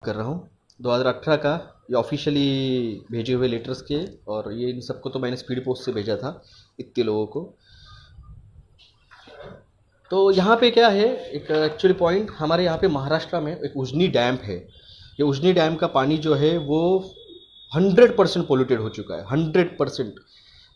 कर रहा हूँ 2018 का, ये ऑफिशियली भेजे हुए लेटर्स के। और ये इन सबको तो मैंने स्पीड पोस्ट से भेजा था इतने लोगों को। तो यहाँ पे क्या है, एक एक्चुअली पॉइंट, हमारे यहाँ पे महाराष्ट्र में एक उजनी डैम है। ये उजनी डैम का पानी जो है वो 100% पोल्यूटेड हो चुका है, 100%।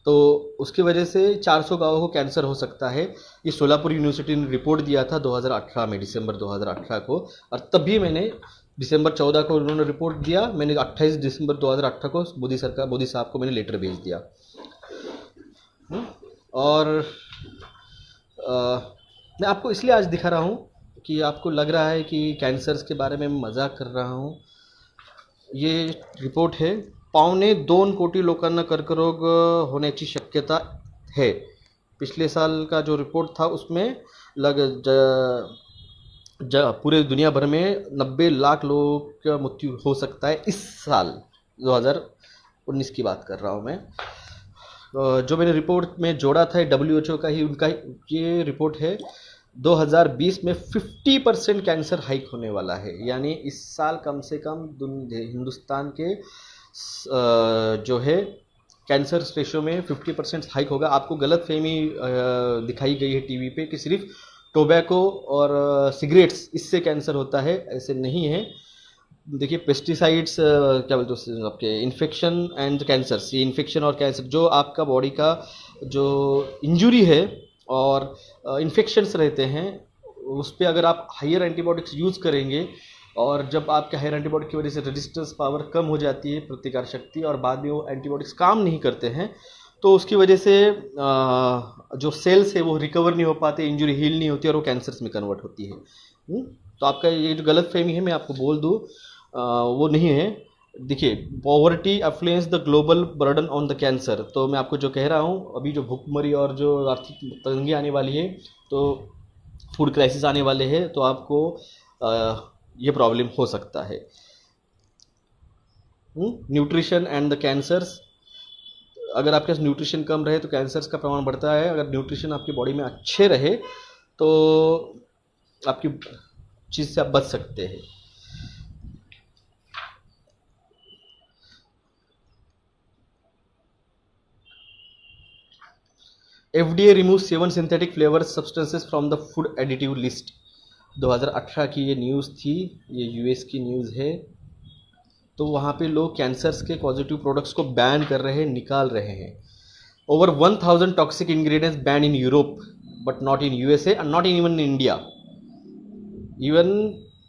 तो उसकी वजह से 400 गाँवों को कैंसर हो सकता है। ये सोलापुर यूनिवर्सिटी ने रिपोर्ट दिया था 2018 में, दिसंबर 2018 को। और तभी मैंने दिसंबर 14 को उन्होंने रिपोर्ट दिया, मैंने 28 दिसंबर 2018 को मोदी साहब को मैंने लेटर भेज दिया। और मैं आपको इसलिए आज दिखा रहा हूँ कि आपको लग रहा है कि कैंसर्स के बारे में मजाक कर रहा हूँ। ये रिपोर्ट है, 2.25 कोटी लोकांना कर्करोग होण्याची शक्यता है। पिछले साल का जो रिपोर्ट था उसमें लग पूरे दुनिया भर में 90 लाख लोगों का मृत्यु हो सकता है इस साल। 2019 की बात कर रहा हूँ मैं। जो मैंने रिपोर्ट में जोड़ा था WHO का ही, उनका ये रिपोर्ट है। 2020 में 50% कैंसर हाइक होने वाला है, यानी इस साल कम से कम हिंदुस्तान के जो है कैंसर रेशो में 50% हाइक होगा। आपको गलत फहमी दिखाई गई है टीवी पे कि सिर्फ टोबैको और सिगरेट्स इससे कैंसर होता है, ऐसे नहीं है। देखिए पेस्टिसाइड्स क्या बोलते हैं आपके, इन्फेक्शन एंड कैंसर्स, ये इन्फेक्शन और कैंसर जो आपका बॉडी का जो इंजुरी है और इन्फेक्शंस रहते हैं, उस पर अगर आप हायर एंटीबायोटिक्स यूज़ करेंगे और जब आपके हायर एंटीबायोटिक की वजह से रेजिस्टेंस पावर कम हो जाती है, प्रतिकार शक्ति, और बाद में वो एंटीबायोटिक्स काम नहीं करते हैं, तो उसकी वजह से जो सेल्स है वो रिकवर नहीं हो पाते, इंजरी हील नहीं होती और वो कैंसर्स में कन्वर्ट होती है। तो आपका ये जो गलत फहमी है, मैं आपको बोल दूँ, वो नहीं है। देखिए, poverty affluence the global burden on the cancer. तो मैं आपको जो कह रहा हूँ, अभी जो भूखमरी और जो आर्थिक तंगी आने वाली है, तो फूड क्राइसिस आने वाले हैं, तो आपको ये प्रॉब्लम हो सकता है। न्यूट्रिशन एंड द कैंसर्स, अगर आपके पास न्यूट्रिशन कम रहे तो कैंसर्स का प्रमाण बढ़ता है। अगर न्यूट्रिशन आपकी बॉडी में अच्छे रहे तो आपकी चीज़ से आप बच सकते हैं। FDA removes 7 synthetic flavor substances from the food additive list। 2018 की ये न्यूज़ थी, ये US की न्यूज़ है। तो वहाँ पे लोग कैंसर्स के पॉजिटिव प्रोडक्ट्स को बैन कर रहे हैं, निकाल रहे हैं। Over 1000 toxic ingredients ban in Europe but not in USA and not in even India. Even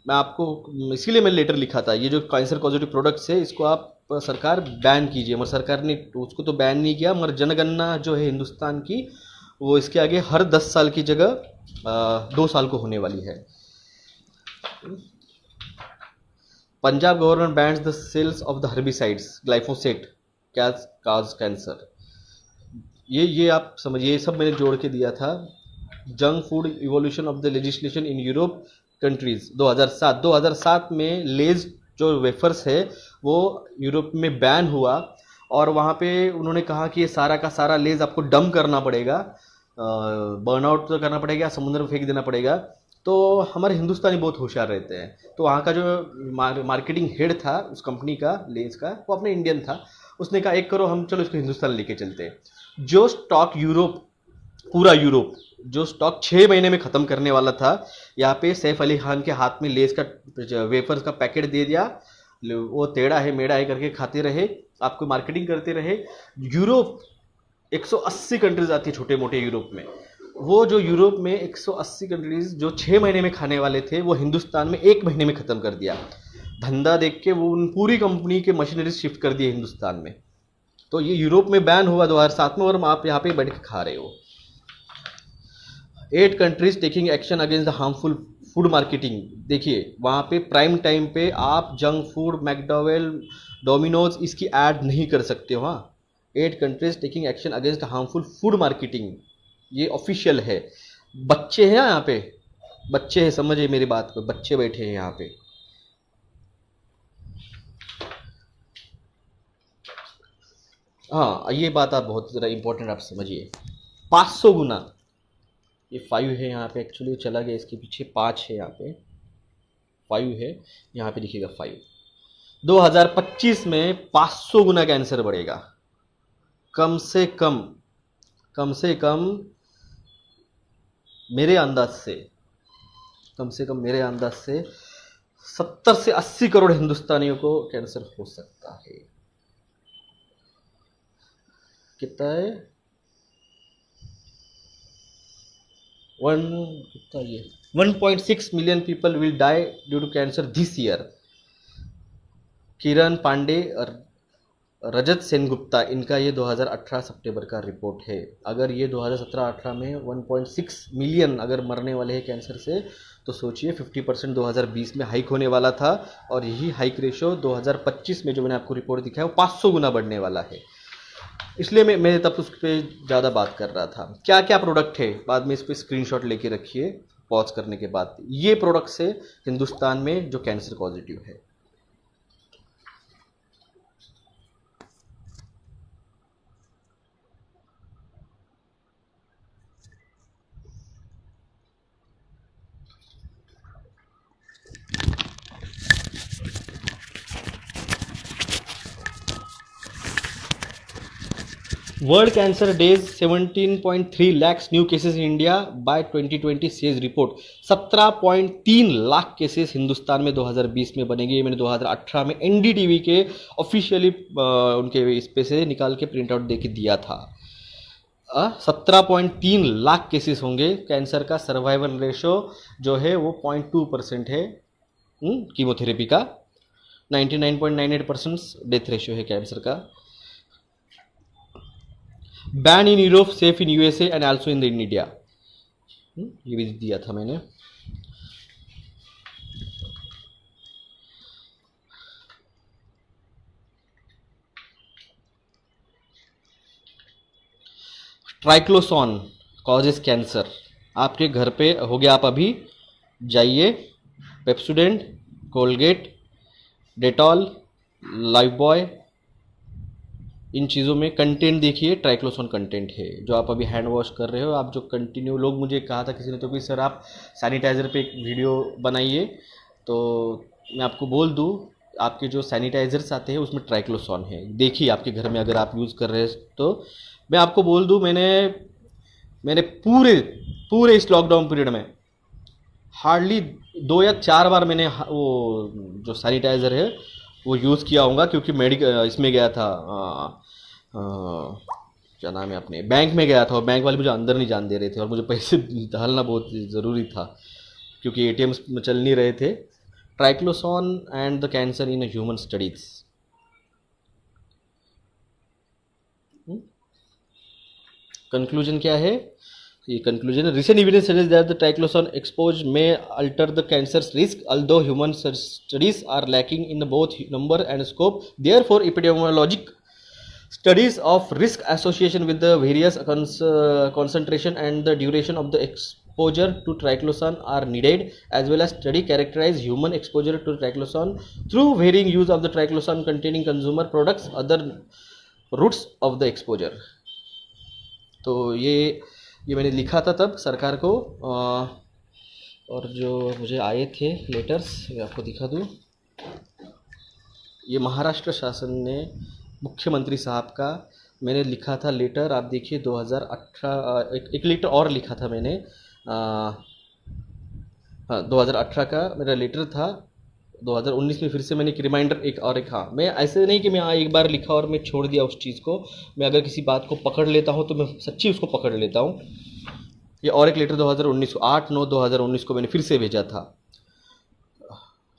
मैं आपको इसीलिए मैंने लेटर लिखा था, ये जो कैंसर पॉजिटिव प्रोडक्ट्स है इसको आप सरकार बैन कीजिए, मगर सरकार ने उसको तो बैन नहीं किया, मगर जनगणना जो है हिंदुस्तान की, वो इसके आगे हर 10 साल की जगह 2 साल को होने वाली है। Punjab government bans the sales of the herbicides glyphosate cause cause cancer. ये आप समझिए, ये सब मैंने जोड़ के दिया था। Junk food evolution of the legislation in Europe countries 2007 में लेज जो वेफर्स है वो यूरोप में बैन हुआ, और वहाँ पे उन्होंने कहा कि ये सारा का सारा लेज आपको डंप करना पड़ेगा, बर्नआउट तो करना पड़ेगा, समुद्र में फेंक देना पड़ेगा। तो हमारे हिंदुस्तानी बहुत होशियार रहते हैं, तो वहाँ का जो मार्केटिंग हेड था उस कंपनी का, लेज का, वो अपने इंडियन था। उसने कहा एक करो, हम चलो इसको हिंदुस्तान लेके चलते हैं। जो स्टॉक यूरोप, पूरा यूरोप जो स्टॉक 6 महीने में ख़त्म करने वाला था, यहाँ पे सैफ अली खान के हाथ में लेस का वेफर्स का पैकेट दे दिया। वो टेढ़ा है मेढ़ा है करके खाते रहे, आपको मार्केटिंग करते रहे। यूरोप 180 कंट्रीज आती है छोटे मोटे यूरोप में, वो जो यूरोप में 180 कंट्रीज जो 6 महीने में खाने वाले थे वो हिंदुस्तान में 1 महीने में ख़त्म कर दिया। धंधा देख के वो उन पूरी कंपनी के मशीनरी शिफ्ट कर दिए हिंदुस्तान में। तो ये यूरोप में बैन हुआ 2007 में, और आप यहाँ पे बैठ के खा रहे हो। 8 countries taking action against the harmful food marketing. देखिए वहाँ पे प्राइम टाइम पे आप जंक फूड, मैकडॉवेल, डोमिनोज इसकी ऐड नहीं कर सकते हो। वहाँ 8 countries taking action against harmful food marketing, ये ऑफिशियल है। बच्चे हैं यहाँ पे, बच्चे हैं, समझिए मेरी बात को, बच्चे बैठे हैं यहाँ पे। हाँ, ये बात आप बहुत ज़रा इंपॉर्टेंट आप समझिए। 500 गुना, ये 5 है यहाँ पे, एक्चुअली चला गया इसके पीछे, 5 है यहाँ पे। 5 है, यहाँ पे लिखिएगा 5। 2025 में 500 गुना कैंसर बढ़ेगा, कम से कम मेरे अंदाज से, कम से कम मेरे अंदाज से 70 से 80 करोड़ हिंदुस्तानियों को कैंसर हो सकता है। कितना है? कितना ये 1.6 million people will die due to cancer this year. Kiran Pande और रजत सेनगुप्ता, इनका ये 2018 सितंबर का रिपोर्ट है। अगर ये 2017-18 में 1.6 मिलियन अगर मरने वाले हैं कैंसर से, तो सोचिए 50% 2020 में हाइक होने वाला था, और यही हाइक रेशो 2025 में जो मैंने आपको रिपोर्ट दिखाया वो 500 गुना बढ़ने वाला है। इसलिए मैं तब उस पर ज़्यादा बात कर रहा था। क्या क्या प्रोडक्ट है, बाद में इस पर स्क्रीनशॉट लेके रखिए पॉज करने के बाद। ये प्रोडक्ट्स है हिंदुस्तान में जो कैंसर पॉजिटिव है। World cancer days 17.3 lakhs new cases in India by 2020 says report. 17.3 lakh cases Hindustan में 2020 में बनेंगे। ये मैंने 2018 में एनडीटीवी के ऑफिशियली उनके इस पे से निकाल के प्रिंट आउट दे के दिया था। 17.3 लाख केसेस होंगे। कैंसर का सर्वाइवल रेशो जो है वो 0.2% है कीमोथेरेपी का। 99.98% डेथ रेशियो है कैंसर का। Ban in Europe, safe in USA and also in the India, ये भी दिया था मैंने। ट्राइक्लोसॉन कॉजेस कैंसर। आपके घर पे हो गया, आप अभी जाइए पेप्सोडेंट, कोलगेट, डेटॉल, लाइफबॉय, इन चीज़ों में कंटेंट देखिए, ट्राइक्लोसॉन कंटेंट है। जो आप अभी हैंड वॉश कर रहे हो, आप जो कंटिन्यू, लोग मुझे कहा था किसी ने तो कि सर आप सैनिटाइज़र पे एक वीडियो बनाइए, तो मैं आपको बोल दूं, आपके जो सैनिटाइज़र्स आते हैं उसमें ट्राइक्लोसॉन है। देखिए आपके घर में अगर आप यूज़ कर रहे हैं तो मैं आपको बोल दूं, मैंने पूरे इस लॉकडाउन पीरियड में हार्डली 2 या 4 बार मैंने वो जो सैनिटाइज़र है वो यूज़ किया होगा, क्योंकि इसमें गया था, क्या नाम है, अपने बैंक में गया था, और बैंक वाले मुझे अंदर नहीं जान दे रहे थे, और मुझे पैसे डालना बहुत ज़रूरी था क्योंकि एटीएम्स चल नहीं रहे थे। Triclosan and the cancer in human studies. Conclusion क्या है? ये कंक्लूजन है, recent evidence suggest that the triclosan expose may alter the cancer risk, although human studies are lacking in both number and scope. Therefore, epidemiologic studies of risk association with the various concentration and the duration of the exposure to triclosan are needed, as well as study characterize human exposure to triclosan through varying use of the triclosan containing consumer products, other routes of the exposure. तो ये मैंने लिखा था तब सरकार को, और जो मुझे आए थे लेटर्स, मैं आपको दिखा दूँ। ये महाराष्ट्र शासन ने मुख्यमंत्री साहब का मैंने लिखा था लेटर, आप देखिए 2018, एक लेटर और लिखा था मैंने, हाँ 2018 का मेरा लेटर था। 2019 में फिर से मैंने एक रिमाइंडर हाँ, मैं ऐसे नहीं कि मैं एक बार लिखा और मैं छोड़ दिया उस चीज़ को। मैं अगर किसी बात को पकड़ लेता हूँ तो मैं सच्ची उसको पकड़ लेता हूँ। ये और एक लेटर 2019 को 8/9/2019 को मैंने फिर से भेजा था।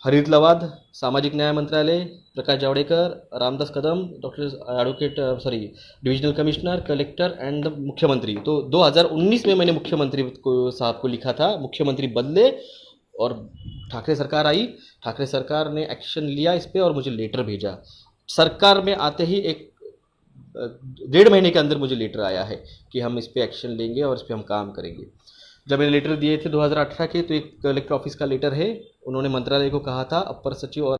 हरित लवाद, सामाजिक न्याय मंत्रालय, Prakash Javadekar, Ramdas Kadam, doctor advocate divisional commissioner, collector and मुख्यमंत्री। तो 2019 में मैंने मुख्यमंत्री को साहब को लिखा था। मुख्यमंत्री बदले और ठाकरे सरकार आई, ठाकरे सरकार ने एक्शन लिया इस पर और मुझे लेटर भेजा। सरकार में आते ही 1.5 महीने के अंदर मुझे लेटर आया है कि हम इस पर एक्शन लेंगे और इस पर हम काम करेंगे। जब मैंने लेटर दिए थे 2018 के, तो एक कलेक्टर ऑफिस का लेटर है, उन्होंने मंत्रालय को कहा था, अपर सचिव और